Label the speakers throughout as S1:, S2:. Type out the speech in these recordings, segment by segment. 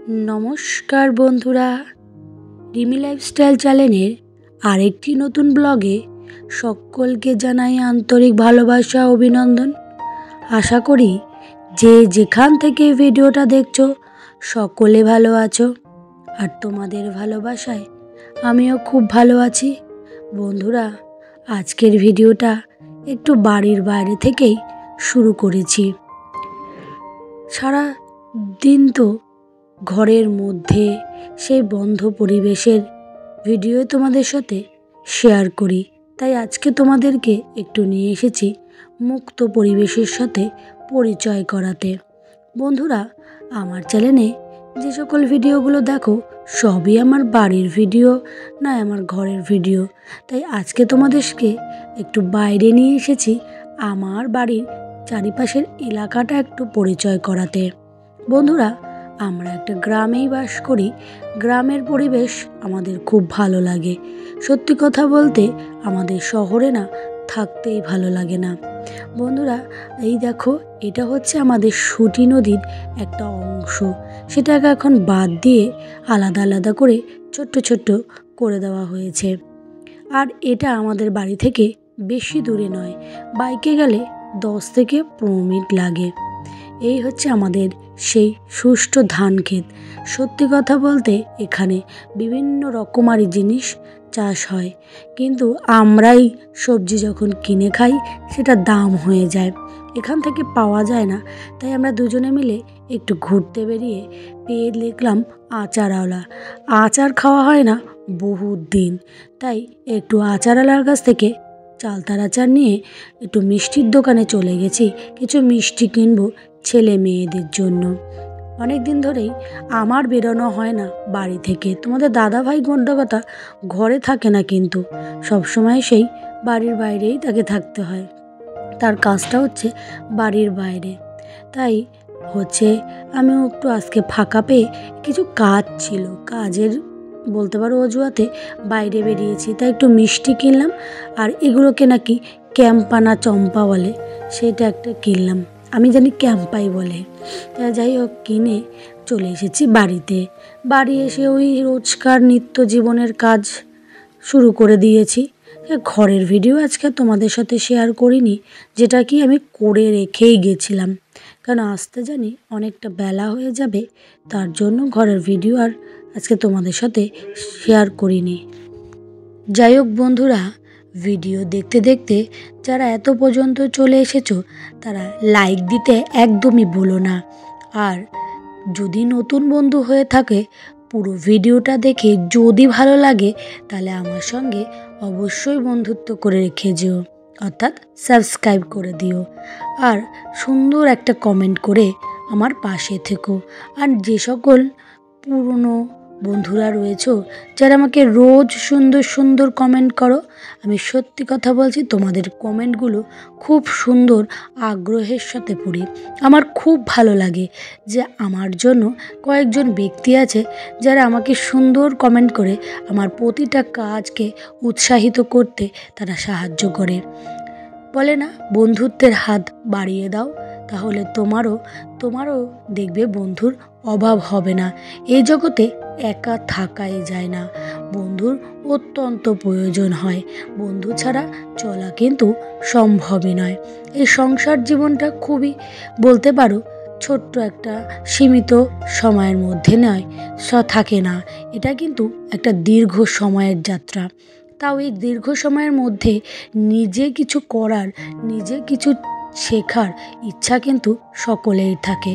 S1: नमस्कार बंधुरा रिमी लाइफस्टाइल चैनेलेर आरेकटी नतून ब्लगे सकलके जानाई आन्तरिक भालोबासा अभिनंदन। आशा करी जे जेखान थेके भिडियोटा देखछो सकले भालो आछो और तोमादेर भालोबासाय आमिओ खूब भालो आछि। बंधुरा आजकेर भिडियोटा एकटू बाड़ीर बाइरे थेकेई शुरू करेछि। सारा दिन तो घरेर मध्य से बंध परिवेशेर भिडियो तोमादेर साथे शेयर करी, ताई आजके तोमादेरके एकटू निये एसेछि मुक्त परिवेशेर साथे परिचय कराते। बंधुरा आमार चैनेले जे सकल भिडियोगुलो देखो सबई आमार बाड़ीर भिडियो ना आमार घरेर भिडियो, ताई आजके तोमादेरके एकटू बाइरे निये एसेछि आमार बाड़ीर चारिपाशेर एलाकाटा एकटू परिचय कराते। बंधुरा आमरा एकटा ग्रामेई बास करी, ग्रामेर परिवेश आमादेर खूब भालो लागे। सत्यि कथा बोलते आमादेर शहरे ना थाकतेई भालो लागे ना। बंधुरा এই দেখো এটা হচ্ছে আমাদের সুটি নদীর একটা অংশ, সেটাকে এখন বাদ দিয়ে আলাদা আলাদা করে ছোট্ট ছোট্ট করে দেওয়া হয়েছে। আর এটা আমাদের বাড়ি থেকে বেশি দূরে নয়, বাইকে গেলে 10 থেকে 15 মিনিট লাগে। এই হচ্ছে আমাদের সেই সুষ্ঠু ধান ক্ষেত। সত্যি কথা বলতে এখানে বিভিন্ন রকমারি জিনিস চাষ হয়, কিন্তু আমরাই সবজি যখন কিনে খাই সেটা দাম হয়ে যায়, এখান থেকে পাওয়া যায় না। তাই আমরা দুজনে মিলে একটু ঘুরতে বেরিয়ে পেয়ে দেখলাম আচারওয়ালা। আচার খাওয়া হয় না বহুত দিন, তাই একটু আচারওয়ালার কাছ থেকে চালতার আচার নিয়ে একটু মিষ্টির দোকানে চলে গেছি, কিছু মিষ্টি কিনবো ছেলে মেয়েদের জন্য। অনেক দিন ধরেই আমার বেরোনো হয় না বাড়ি থেকে। তোমাদের দাদা ভাই গন্ডগোটা ঘরে থাকে না, কিন্তু সবসময় সেই বাড়ির বাইরেই তাকে থাকতে হয়, তার কাজটা হচ্ছে বাড়ির বাইরে। তাই হচ্ছে আমিও একটু আজকে ফাঁকা পেয়ে কিছু কাজ ছিল, কাজের বলতে পারো অজুহাতে বাইরে বেরিয়েছি। তাই একটু মিষ্টি কিনলাম, আর এগুলোকে নাকি ক্যাম্পা না চম্পা বলে, সেটা একটা কিনলাম, আমি জানি ক্যাম্পাই বলে। যাই হোক কিনে চলে এসেছি বাড়িতে। বাড়ি এসে ওই রোজকার নিত্য জীবনের কাজ শুরু করে দিয়েছি। ঘরের ভিডিও আজকে তোমাদের সাথে শেয়ার করিনি, যেটা কি আমি করে রেখেই গেছিলাম, কারণ আসতে জানি অনেকটা বেলা হয়ে যাবে, তার জন্য ঘরের ভিডিও আর আজকে তোমাদের সাথে শেয়ার করিনি। যাই হোক বন্ধুরা, ভিডিও দেখতে দেখতে যারা এত পর্যন্ত চলে এসেছো তারা লাইক দিতে একদমই ভুলো না। আর যদি নতুন বন্ধু হয়ে থাকে পুরো ভিডিওটা দেখে যদি ভালো লাগে তাহলে আমার সঙ্গে অবশ্যই বন্ধুত্ব করে রেখে যেও, অর্থাৎ সাবস্ক্রাইব করে দিও, আর সুন্দর একটা কমেন্ট করে আমার পাশে থেকো। আর যে সকল পুরনো বন্ধুরা রয়েছো যারা আমাকে রোজ সুন্দর সুন্দর কমেন্ট করো, আমি সত্যি কথা বলছি তোমাদের কমেন্টগুলো খুব সুন্দর আগ্রহের সাথে পড়ি। আমার খুব ভালো লাগে যে আমার জন্য কয়েকজন ব্যক্তি আছে যারা আমাকে সুন্দর কমেন্ট করে আমার প্রতিটা কাজকে উৎসাহিত করতে তারা সাহায্য করে। বলে না, বন্ধুত্বের হাত বাড়িয়ে দাও, তাহলে তোমারও দেখবে বন্ধুর অভাব হবে না। এই জগতে একা থাকাই যায় না, বন্ধুর অত্যন্ত প্রয়োজন হয়। বন্ধু ছাড়া চলা কিন্তু সম্ভবই নয়। এই সংসার জীবনটা খুবই বলতে পারো ছোট্ট একটা সীমিত সময়ের মধ্যে নয়, থাকে না, এটা কিন্তু একটা দীর্ঘ সময়ের যাত্রা। তাও এই দীর্ঘ সময়ের মধ্যে নিজে কিছু করার, নিজে কিছু শেখার ইচ্ছা কিন্তু সকলেই থাকে।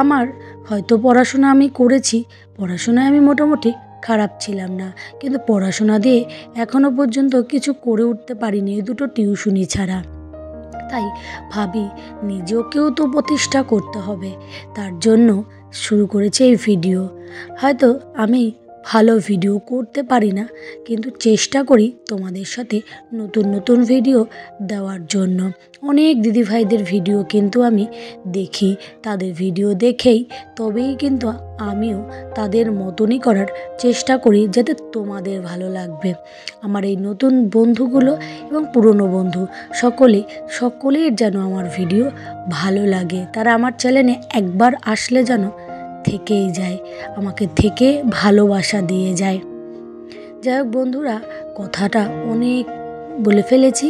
S1: আমার হয়তো পড়াশোনা আমি করেছি, পড়াশোনায় আমি মোটামুটি খারাপ ছিলাম না, কিন্তু পড়াশোনা দিয়ে এখনও পর্যন্ত কিছু করে উঠতে পারিনি, দুটো টিউশনি ছাড়া। তাই ভাবি নিজেকেও তো প্রতিষ্ঠা করতে হবে, তার জন্য শুরু করেছি এই ভিডিও। হয়তো আমি ভালো ভিডিও করতে পারি না, কিন্তু চেষ্টা করি তোমাদের সাথে নতুন নতুন ভিডিও দেওয়ার জন্য। অনেক দিদিভাইদের ভিডিও কিন্তু আমি দেখি, তাদের ভিডিও দেখেই তবেই কিন্তু আমিও তাদের মতনই করার চেষ্টা করি, যাতে তোমাদের ভালো লাগবে। আমার এই নতুন বন্ধুগুলো এবং পুরনো বন্ধু সকলের যেন আমার ভিডিও ভালো লাগে, তারা আমার চ্যানেলে একবার আসলে যেন থেকেই যায়, আমাকে থেকে ভালোবাসা দিয়ে যায়। যাই হোক বন্ধুরা, কথাটা অনেক বলে ফেলেছি।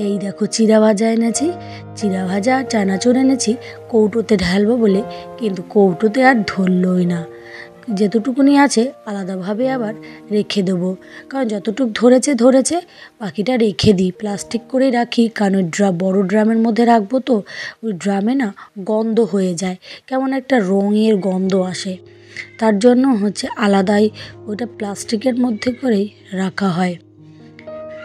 S1: এই দেখো চিড়া ভাজা এনেছি, চিড়া ভাজা চানাচুর এনেছি কৌটোতে ঢালবো বলে, কিন্তু কৌটোতে আর ধরলই না। যেতটুকুনি আছে আলাদাভাবে আবার রেখে দেবো, কারণ যতটুকু ধরেছে বাকিটা রেখে দিই, প্লাস্টিক করে রাখি, কারণ ওই বড়ো ড্রামের মধ্যে রাখবো তো ওই ড্রামে না গন্ধ হয়ে যায়, কেমন একটা রঙের গন্ধ আসে, তার জন্য আলাদাই ওটা প্লাস্টিকের মধ্যে করেই রাখা হয়।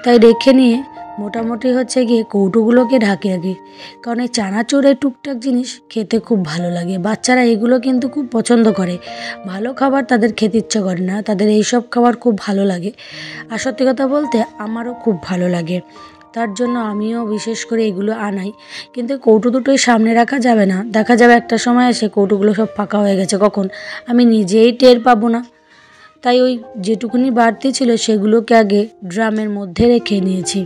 S1: তাই রেখে নিয়ে মোটামুটি গিয়ে কৌটোগুলোকে ঢাকে রাখি, কারণ এই চানাচুরের টুকটাক জিনিস খেতে খুব ভালো লাগে। বাচ্চারা এগুলো কিন্তু খুব পছন্দ করে, ভালো খাবার তাদের খেতে ইচ্ছা করে না, তাদের এইসব খাবার খুব ভালো লাগে। আর সত্যি কথা বলতে আমারও খুব ভালো লাগে, তার জন্য আমিও বিশেষ করে এগুলো আনাই। কিন্তু কৌটো দুটোই সামনে রাখা যাবে না, দেখা যাবে একটা সময় এসে কৌটোগুলো সব ফাঁকা হয়ে গেছে, কখন আমি নিজেই টের পাবো না। তাই ওই যেটুকুনি বাড়তি ছিল সেগুলোকে আগে ড্রামের মধ্যে রেখে নিয়েছি।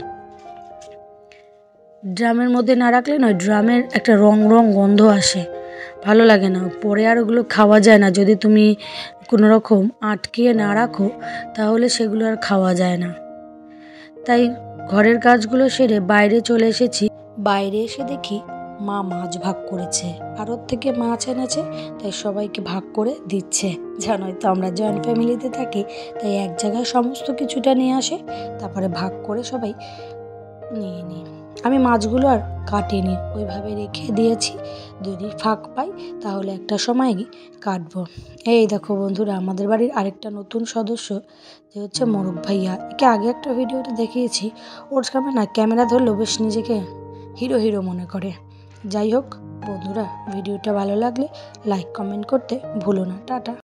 S1: ড্রামের মধ্যে না রাখলে নয়, ড্রামের একটা রং গন্ধ আসে, ভালো লাগে না, পরে আর ওগুলো খাওয়া যায় না। যদি তুমি কোনো রকম আটকিয়ে না রাখো তাহলে সেগুলো আর খাওয়া যায় না। তাই ঘরের কাজগুলো সেরে বাইরে চলে এসেছি। বাইরে এসে দেখি মা মাছ ভাগ করেছে, আড়ত থেকে মাছ এনেছে, তাই সবাইকে ভাগ করে দিচ্ছে। জানোই তো আমরা জয়েন্ট ফ্যামিলিতে থাকি, তাই এক জায়গায় সমস্ত কিছুটা নিয়ে আসে, তারপরে ভাগ করে সবাই নিয়ে নিই। আমি মাছগুলো আর কাটিনি, ওইভাবে রেখে দিয়েছি, যদি ফাঁক পাই তাহলে একটা সময় কাটবো। এই দেখো বন্ধুরা, আমাদের বাড়ির আরেকটা নতুন সদস্য যে মোরক ভাইয়া, একে আগে একটা ভিডিওতে দেখিয়েছি, ওর সামনে না ক্যামেরা ধরলেও বেশ নিজেকে হিরো মনে করে। যাই হোক বন্ধুরা, ভিডিওটা ভালো লাগলে লাইক কমেন্ট করতে ভুলো না। টাটা।